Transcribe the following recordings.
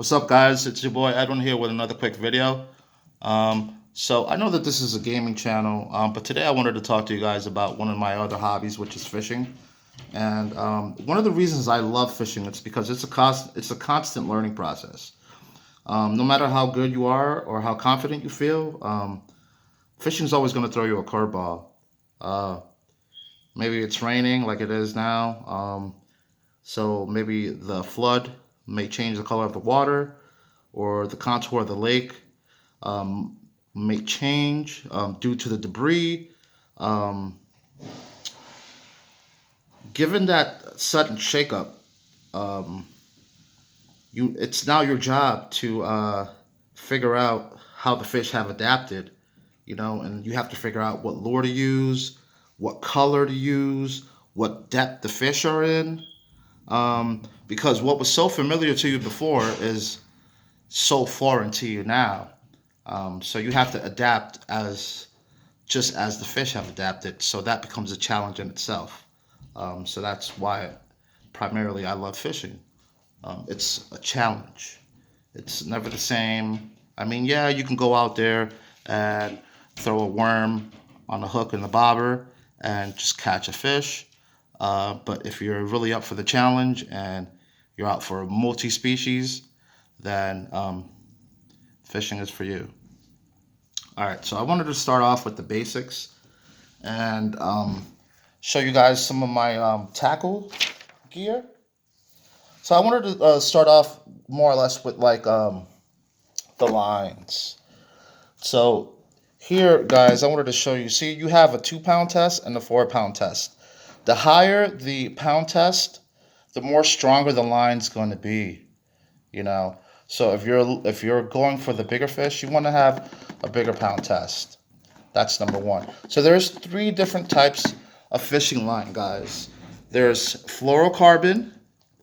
What's up, guys? It's your boy Edwin here with another quick video. So I know that this is a gaming channel, but today I wanted to talk to you guys about one of my other hobbies, which is fishing. And one of the reasons I love fishing is because it's a constant learning process. No matter how good you are or how confident you feel, fishing is always going to throw you a curveball. Uh, Maybe it's raining like it is now, so maybe the flood may change the color of the water or the contour of the lake um, may change due to the debris. Um, Given that sudden shakeup, um, it's now your job to figure out how the fish have adapted, and you have to figure out what lure to use, what color to use, what depth the fish are in. Because what was so familiar to you before is so foreign to you now. So you have to adapt as just as the fish have adapted. So that becomes a challenge in itself. So that's why primarily I love fishing. It's a challenge. It's never the same. I mean, yeah, you can go out there and throw a worm on a hook in the bobber and just catch a fish. But if you're really up for the challenge and you're out for multi species, then fishing is for you. All right, so I wanted to start off with the basics and show you guys some of my tackle gear. So I wanted to start off more or less with like the lines. So here, guys, I wanted to show you. See, you have a 2 pound test and a 4 pound test. The higher the pound test, the more stronger the line's going to be. You know, so if you're going for the bigger fish, you want to have a bigger pound test. That's number one. So there's three different types of fishing line, guys. There's fluorocarbon,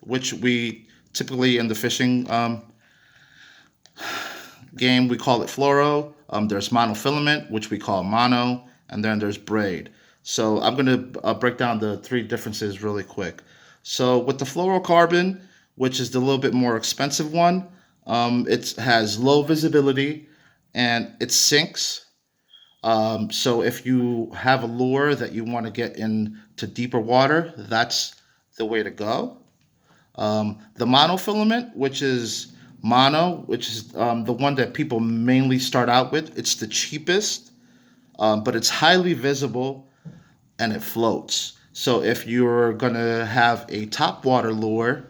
which we typically in the fishing game we call it fluoro. There's monofilament, which we call mono, and then there's braid. So I'm going to break down the three differences really quick. So with the fluorocarbon, which is the little bit more expensive one, it has low visibility and it sinks. So if you have a lure that you want to get into deeper water, that's the way to go. The monofilament, which is the one that people mainly start out with. It's the cheapest, but it's highly visible and it floats. So if you're gonna have a top water lure,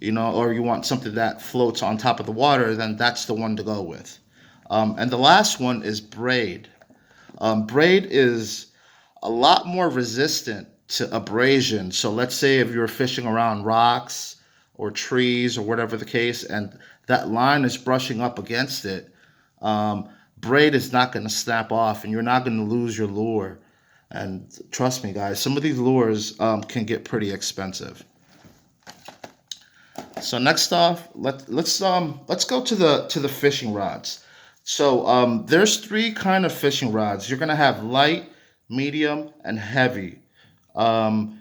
or you want something that floats on top of the water, then that's the one to go with. And the last one is braid. Braid is a lot more resistant to abrasion. So let's say if you're fishing around rocks or trees or whatever the case, and that line is brushing up against it, um, braid is not going to snap off, and you're not going to lose your lure. And trust me, guys, some of these lures can get pretty expensive. So next off, let's go to the fishing rods. So there's three kind of fishing rods. You're gonna have light, medium, and heavy. Um,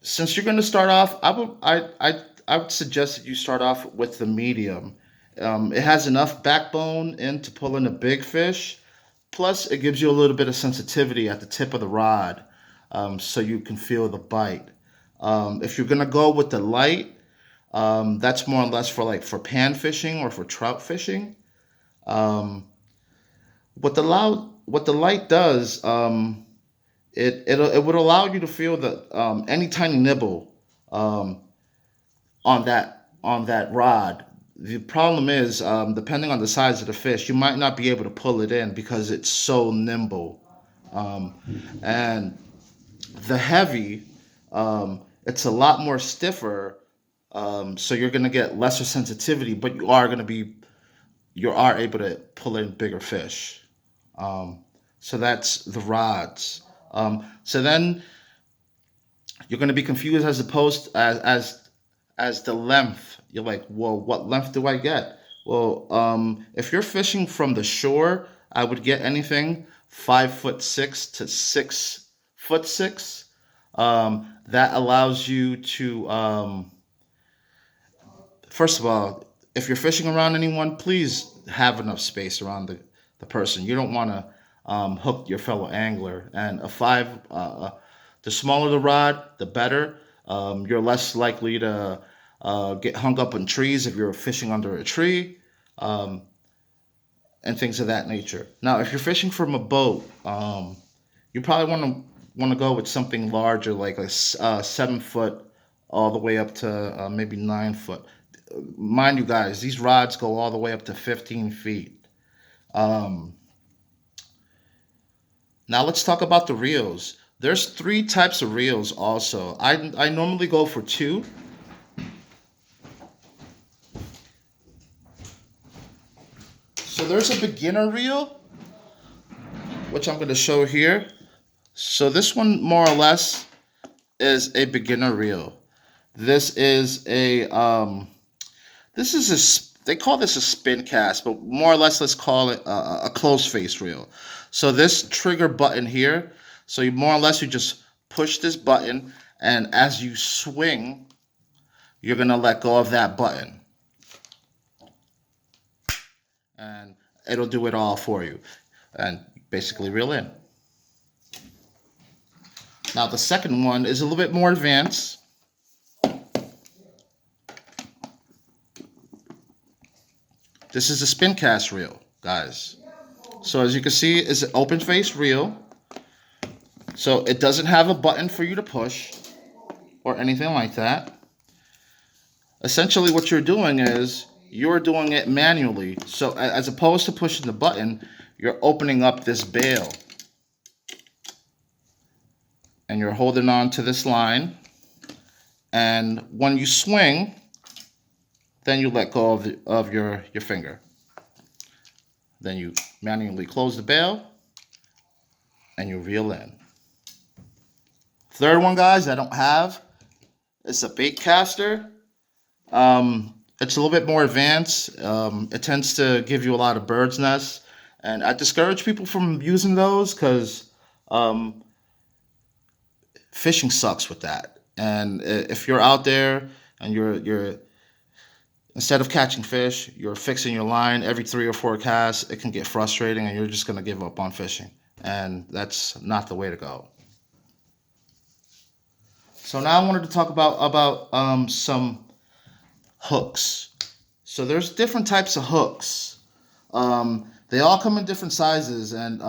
since you're gonna start off, I would suggest that you start off with the medium. It has enough backbone in to pull in a big fish. Plus, it gives you a little bit of sensitivity at the tip of the rod, so you can feel the bite. If you're gonna go with the light, that's more or less for like for pan fishing or for trout fishing. Um, what the light does, it would allow you to feel that any tiny nibble um, on that rod. The problem is, depending on the size of the fish, you might not be able to pull it in because it's so nimble. Um, and the heavy, it's a lot more stiffer, so you're gonna get lesser sensitivity, but you are able to pull in bigger fish. So that's the rods. So then you're gonna be confused as the length. You're like, well, what length do I get? Well, if you're fishing from the shore, I would get anything 5'6" to 6'6". That allows you to first of all, if you're fishing around anyone, please have enough space around the person. You don't want to hook your fellow angler. And the smaller the rod, the better. You're less likely to get hung up on trees if you're fishing under a tree, um, and things of that nature. Now, if you're fishing from a boat, you probably want to go with something larger, like a 7 foot, all the way up to maybe 9 foot. Mind you, guys, these rods go all the way up to 15 feet. Um, Now let's talk about the reels. There's three types of reels also. I normally go for two. So there's a beginner reel, which I'm going to show here. So this one more or less is a beginner reel. This is they call this a spin cast, but more or less let's call it a close face reel. So this trigger button here, so you more or less you just push this button, and as you swing, you're gonna let go of that button, and it'll do it all for you, and basically reel in. Now the second one is a little bit more advanced. This is a spin cast reel, guys. So as you can see, it's an open face reel. So it doesn't have a button for you to push or anything like that. Essentially what you're doing is you're doing it manually. So as opposed to pushing the button, you're opening up this bail. And you're holding on to this line. And when you swing, then you let go of your finger. Then you manually close the bail and you reel in. Third one, guys, I don't have. It's a bait caster. It's a little bit more advanced. It tends to give you a lot of bird's nests. And I discourage people from using those because fishing sucks with that. And if you're out there and you're instead of catching fish, you're fixing your line every 3 or 4 casts, it can get frustrating and you're just going to give up on fishing. And that's not the way to go. So now I wanted to talk about some hooks. So there's different types of hooks. They all come in different sizes, and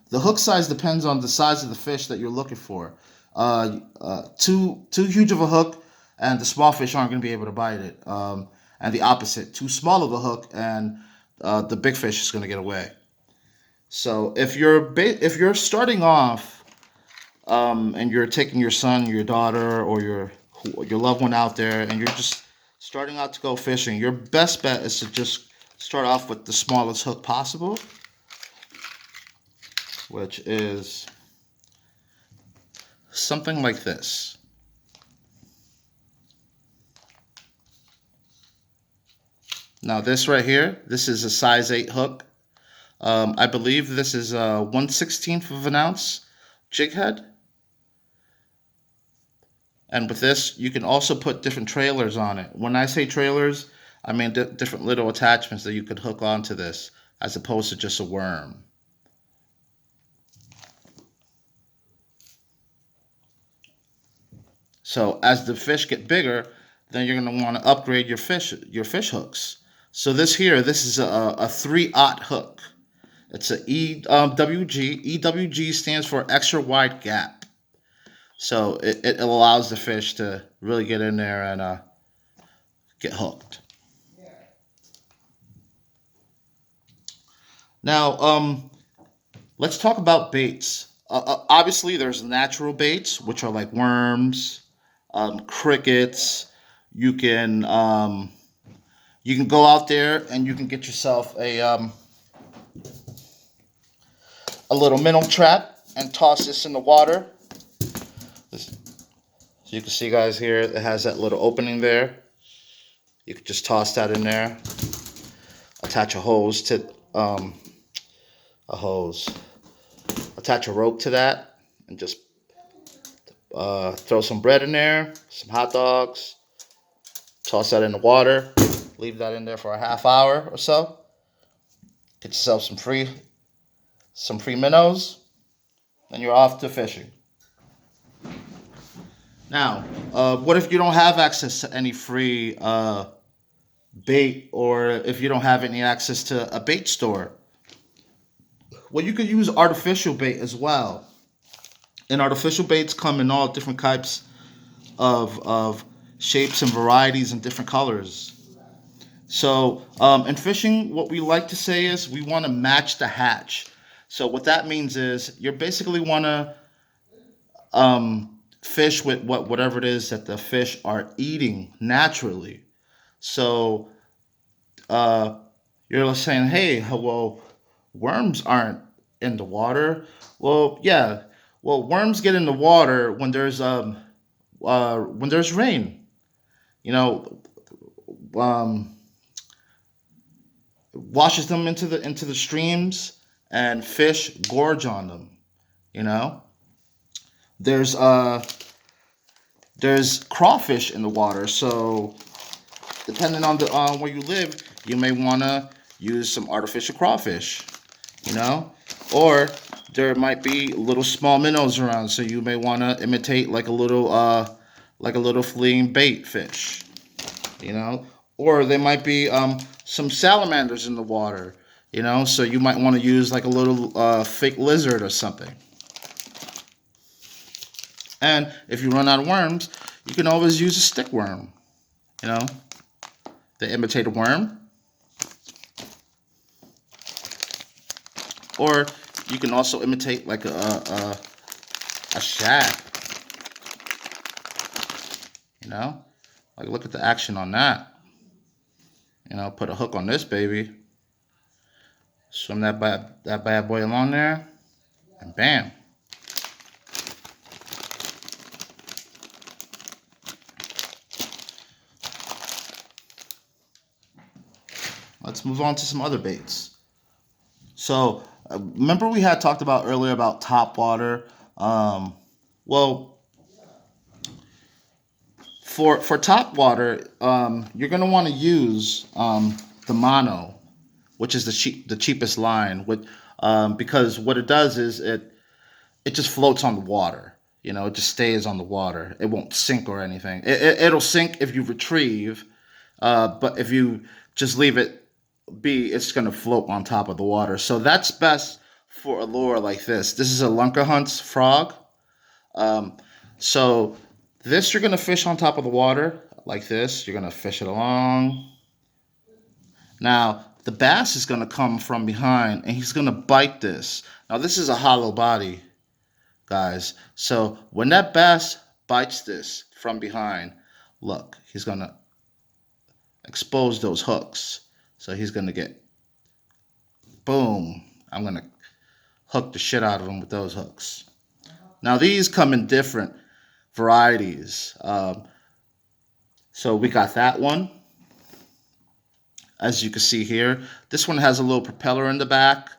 the hook size depends on the size of the fish that you're looking for. Too huge of a hook, and the small fish aren't going to be able to bite it. And the opposite, too small of a hook, and the big fish is going to get away. So if you're starting off, and you're taking your son, your daughter, or your loved one out there, and you're just starting out to go fishing, your best bet is to just start off with the smallest hook possible, which is something like this. Now this right here, this is a size 8 hook. I believe this is a 1/16 of an ounce jig head. And with this, you can also put different trailers on it. When I say trailers, I mean different little attachments that you could hook onto this, as opposed to just a worm. So as the fish get bigger, then you're going to want to upgrade your fish hooks. So this is a 3/0 hook. It's a EWG. EWG stands for extra wide gap. So it allows the fish to really get in there and get hooked. Now, let's talk about baits. Obviously, there's natural baits, which are like worms, crickets. You can you can go out there and you can get yourself a little minnow trap and toss this in the water. So you can see, guys, here it has that little opening there. You can just toss that in there. Attach a hose to attach a rope to that, and just throw some bread in there, some hot dogs, toss that in the water, Leave that in there for a half hour or so. Get yourself some free minnows, and you're off to fishing. Now, what if you don't have access to any free bait, or if you don't have any access to a bait store? Well, you could use artificial bait as well. And artificial baits come in all different types of shapes and varieties and different colors. So, in fishing, what we like to say is we want to match the hatch. So, what that means is you basically want to fish with whatever it is that the fish are eating naturally. So, uh, you're saying, hey, well, worms aren't in the water. Well, yeah. Well, worms get in the water when there's rain. You know, um, washes them into the streams, and fish gorge on them. You know, there's uh there's crawfish in the water, so depending on the where you live, you may want to use some artificial crawfish. You know, or there might be little small minnows around, so you may want to imitate like a little fleeing bait fish. You know, or there might be some salamanders in the water. You know, so you might want to use like a little fake lizard or something. And if you run out of worms, you can always use a stick worm. You know, to imitate a worm, or you can also imitate like a shad. You know, like look at the action on that. You know, put a hook on this baby, swim that bad boy along there, and bam. Let's move on to some other baits. So, remember we had talked about earlier about top water. Well, for top water, you're gonna want to use the mono, which is the cheapest line. Because what it does is it just floats on the water. You know, it just stays on the water. It won't sink or anything. It'll sink if you retrieve, but if you just leave it be, it's going to float on top of the water. So that's best for a lure like this. This is a Lunkerhunt's frog. Um, so this you're going to fish on top of the water like this. You're going to fish it along. Now the bass is going to come from behind and he's going to bite this. Now this is a hollow body, guys. So when that bass bites this from behind, look, he's going to expose those hooks. So he's going to get, boom, I'm going to hook the shit out of him with those hooks. Now these come in different varieties. So we got that one. As you can see here, this one has a little propeller in the back.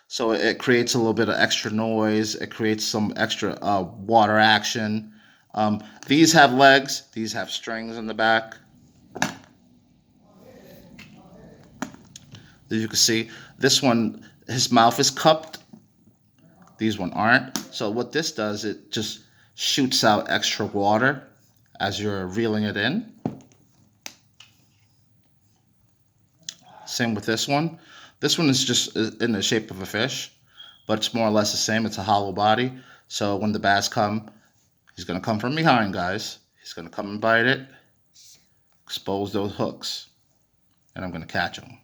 So it creates a little bit of extra noise. It creates some extra water action. These have legs. These have strings in the back. As you can see, this one, his mouth is cupped. These one aren't. So what this does, it just shoots out extra water as you're reeling it in. Same with this one. This one is just in the shape of a fish, but it's more or less the same. It's a hollow body. So when the bass come, he's going to come from behind, guys. He's going to come and bite it, expose those hooks, and I'm going to catch him.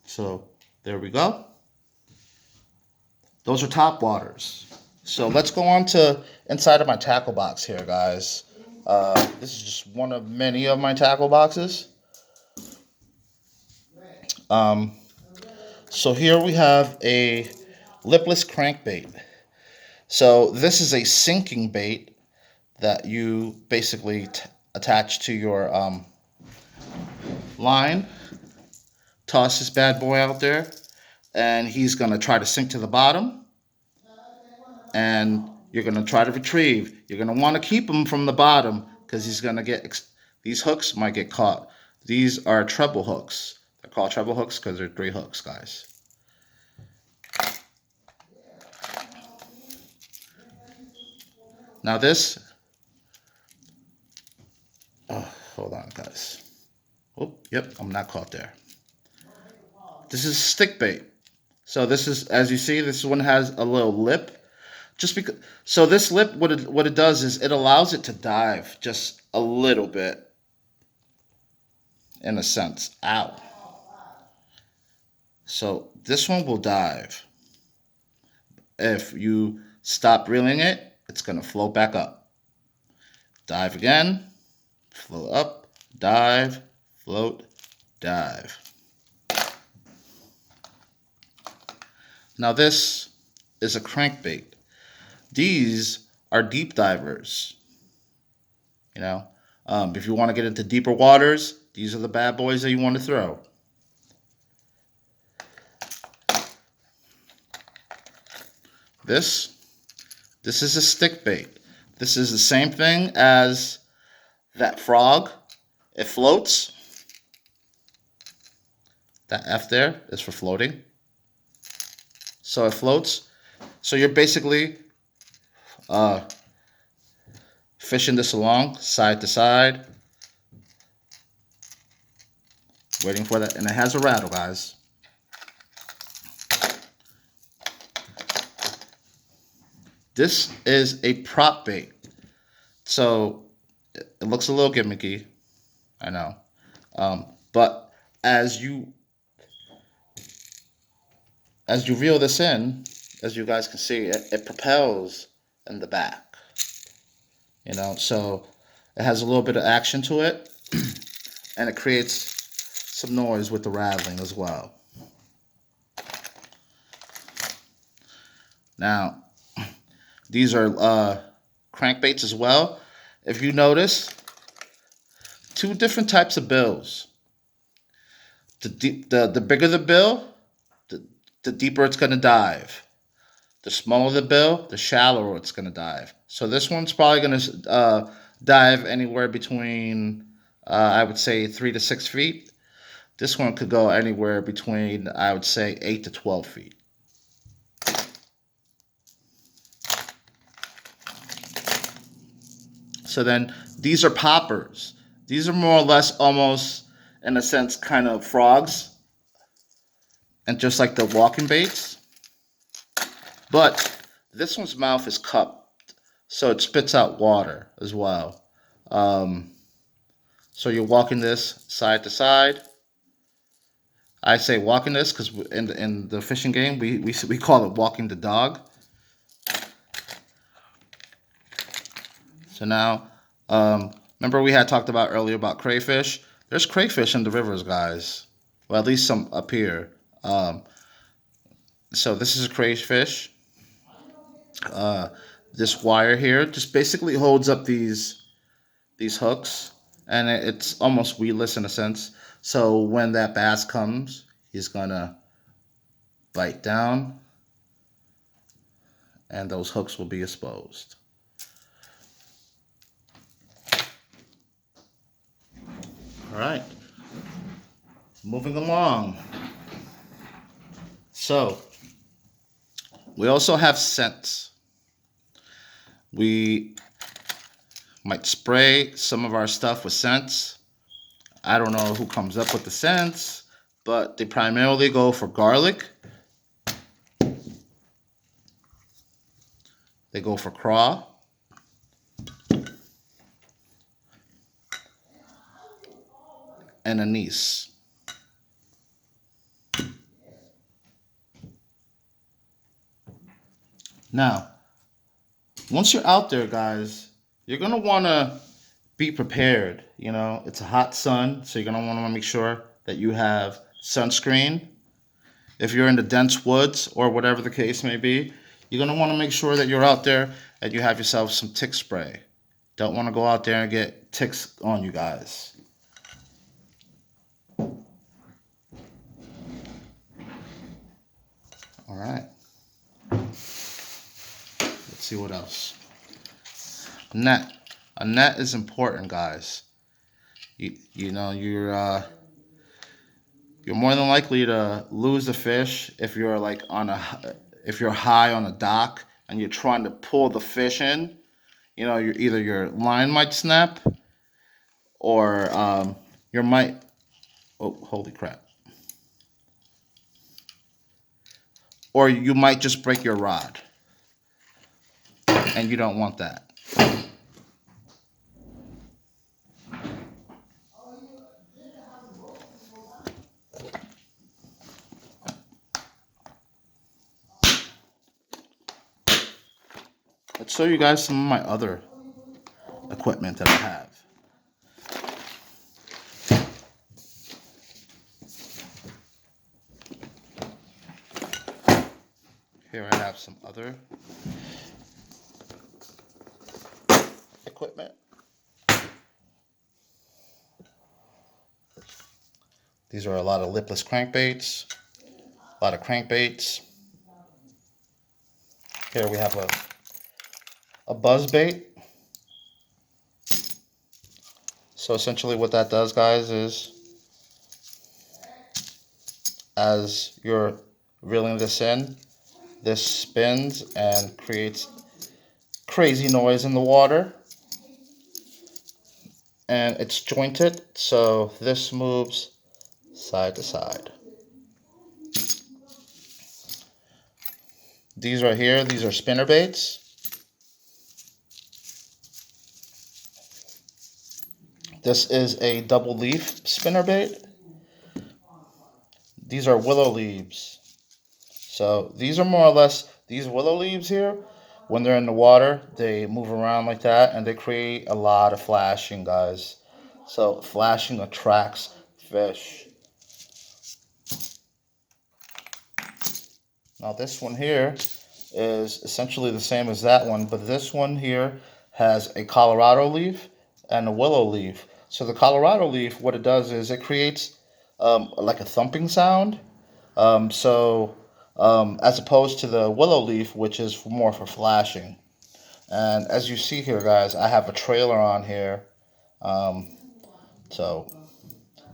So there we go. Those are top waters. So let's go on to inside of my tackle box here, guys. This is just one of many of my tackle boxes. So here we have a lipless crankbait. So this is a sinking bait that you basically attach to your line. Toss this bad boy out there, and he's going to try to sink to the bottom, and you're going to try to retrieve. You're going to want to keep him from the bottom because he's going to get these hooks might get caught. These are treble hooks. They're called treble hooks because they're 3 hooks, guys. Now this, oh, hold on, guys. Oh, yep, I'm not caught there. This is stick bait. So this is, as you see, this one has a little lip. Just because, so this lip, what it does is it allows it to dive just a little bit, in a sense. Ow. So this one will dive. If you stop reeling it, it's gonna float back up. Dive again, float up, dive, float, dive. Now this is a crankbait. These are deep divers. You know, if you want to get into deeper waters, these are the bad boys that you want to throw. This is a stick bait. This is the same thing as that frog. It floats. That F there is for floating. So it floats. So you're basically fishing this along side to side, waiting for that, and it has a rattle, guys. This is a prop bait, so it looks a little gimmicky, I know, but as you reel this in, as you guys can see, it propels in the back. You know, so it has a little bit of action to it, and it creates some noise with the rattling as well. Now, these are crankbaits as well. If you notice, 2 different types of bills. The bigger the bill, the deeper it's going to dive. The smaller the bill, the shallower it's going to dive. So this one's probably going to dive anywhere between, I would say, 3 to 6 feet. This one could go anywhere between, I would say, 8 to 12 feet. So then these are poppers. These are more or less almost, in a sense, kind of frogs. And just like the walking baits. But this one's mouth is cupped, so it spits out water as well. So you're walking this side to side. I say walking this because in the fishing game, we call it walking the dog. So now, remember we had talked about earlier about crayfish? There's crayfish in the rivers, guys. Well, at least some up here. So this is a crayfish. This wire here just basically holds up these hooks, and it's almost weedless in a sense. So when that bass comes, he's gonna bite down, and those hooks will be exposed. All right, moving along. So we also have scents. We might spray some of our stuff with scents. I don't know who comes up with the scents, but they primarily go for garlic. They go for craw. And anise. Now, once you're out there, guys, you're going to want to be prepared. You know, it's a hot sun, so you're going to want to make sure that you have sunscreen. If you're in the dense woods or whatever the case may be, you're going to want to make sure that you're out there and you have yourself some tick spray. Don't want to go out there and get ticks on you guys. All right. Let's see what else. Net. A net is important, guys. You know, you're more than likely to lose the fish if you're like if you're high on a dock and you're trying to pull the fish in. You know, either your line might snap or your might. Oh, holy crap! Or you might just break your rod, and you don't want that. Let's show you guys some of my other equipment that I have. Here I have some other equipment. These are a lot of lipless crankbaits, a lot of crankbaits. Here we have a buzz bait. So essentially what that does, guys, is as you're reeling this in, this spins and creates crazy noise in the water. And it's jointed, so this moves side to side. These right here, these are spinner baits. This is a double leaf spinner bait. These are willow leaves. So these are more or less, these willow leaves here, when they're in the water, they move around like that and they create a lot of flashing, guys. So flashing attracts fish. Now this one here is essentially the same as that one, but this one here has a Colorado leaf and a willow leaf. So the Colorado leaf, what it does is it creates like a thumping sound. As opposed to the willow leaf, which is more for flashing. And as you see here, guys, I have a trailer on here, um, so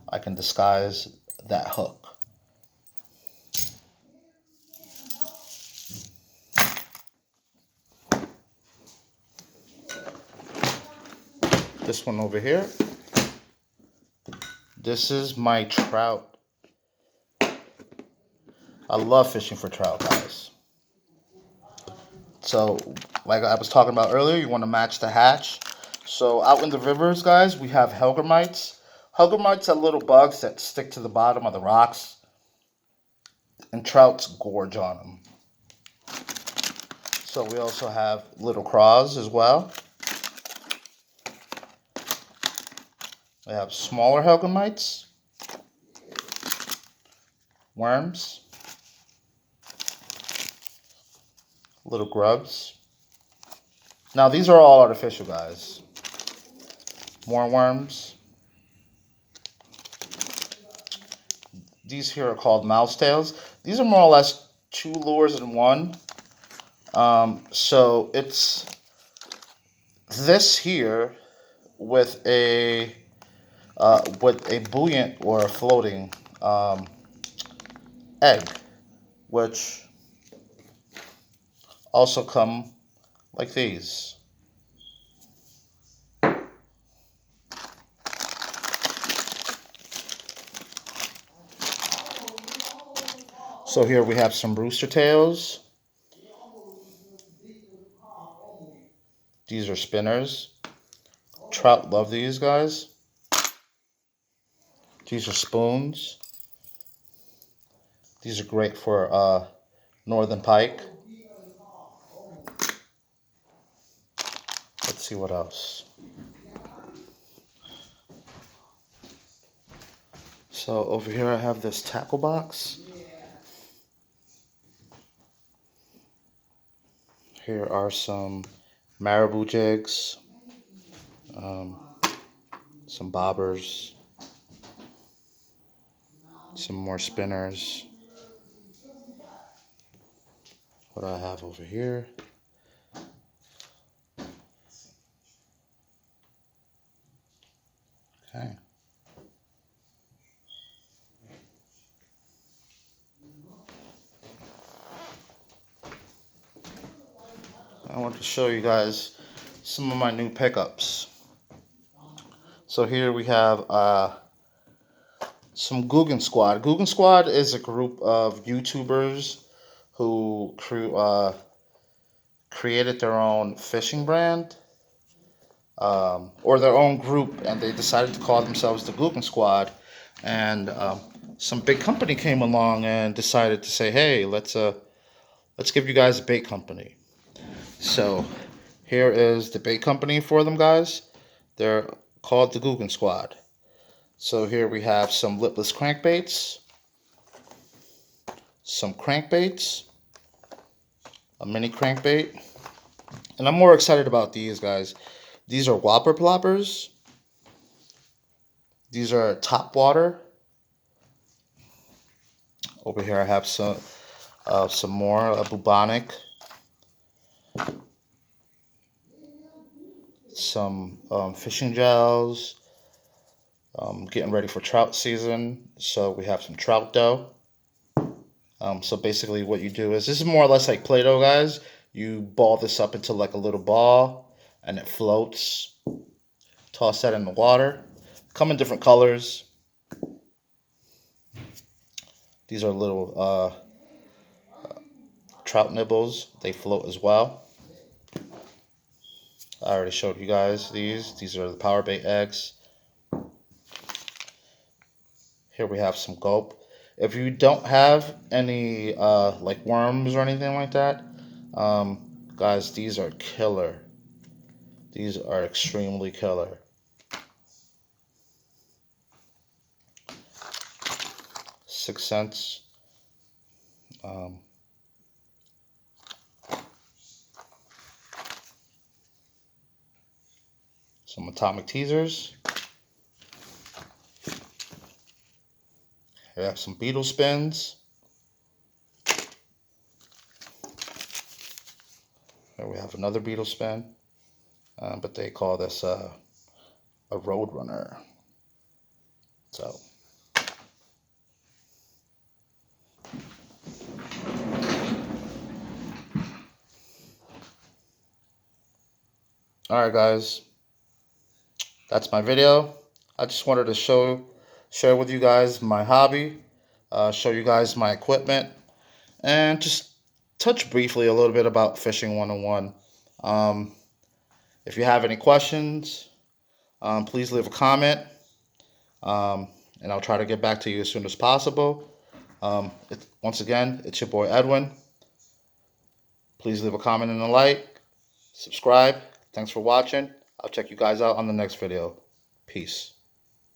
I can disguise that hook. This one over here, this is my trout. I love fishing for trout, guys. So, like I was talking about earlier, you want to match the hatch. So out in the rivers, guys, we have hellgrammites. Hellgrammites are little bugs that stick to the bottom of the rocks, and trouts gorge on them. So we also have little craws as well. We have smaller hellgrammites, worms, little grubs. Now these are all artificial, guys. More worms. These here are called mouse tails. These are more or less two lures in one. So it's this here with a buoyant or a floating egg, which also come like these. So here we have some rooster tails. These are spinners. Trout love these, guys. These are spoons. These are great for northern pike. Let's see what else. So over here I have this tackle box. Here are some marabou jigs, some bobbers, some more spinners. What do I have over here? Okay. I want to show you guys some of my new pickups. So here we have some Guggen Squad. Guggen Squad is a group of YouTubers who created their own fishing brand, or their own group, and they decided to call themselves the Guggen Squad. And some big company came along and decided to say, "Hey, let's give you guys a bait company." So here is the bait company for them, guys. They're called the Guggen Squad. So here we have some lipless crankbaits, some crankbaits, a mini crankbait, and I'm more excited about these, guys. These are Whopper Ploppers. These are top water. Over here I have some more bubonic, some fishing gels. Getting ready for trout season, so we have some trout dough. So basically what you do is, this is more or less like Play-Doh, guys. You ball this up into like a little ball and it floats. Toss that in the water. Come in different colors. These are little trout nibbles. They float as well. I already showed you guys these. These are the Power Bait eggs. Here we have some Gulp. If you don't have any like worms or anything like that, guys, these are killer. These are extremely killer. $0.06. Some atomic teasers. We have some beetle spins. Here we have another beetle spin, but they call this a road runner. So, all right, guys, that's my video. I just wanted to share with you guys my hobby, show you guys my equipment, and just touch briefly a little bit about Fishing 101. If you have any questions, please leave a comment, and I'll try to get back to you as soon as possible. Once again, it's your boy Edwin. Please leave a comment and a like. Subscribe. Thanks for watching. I'll check you guys out on the next video. Peace.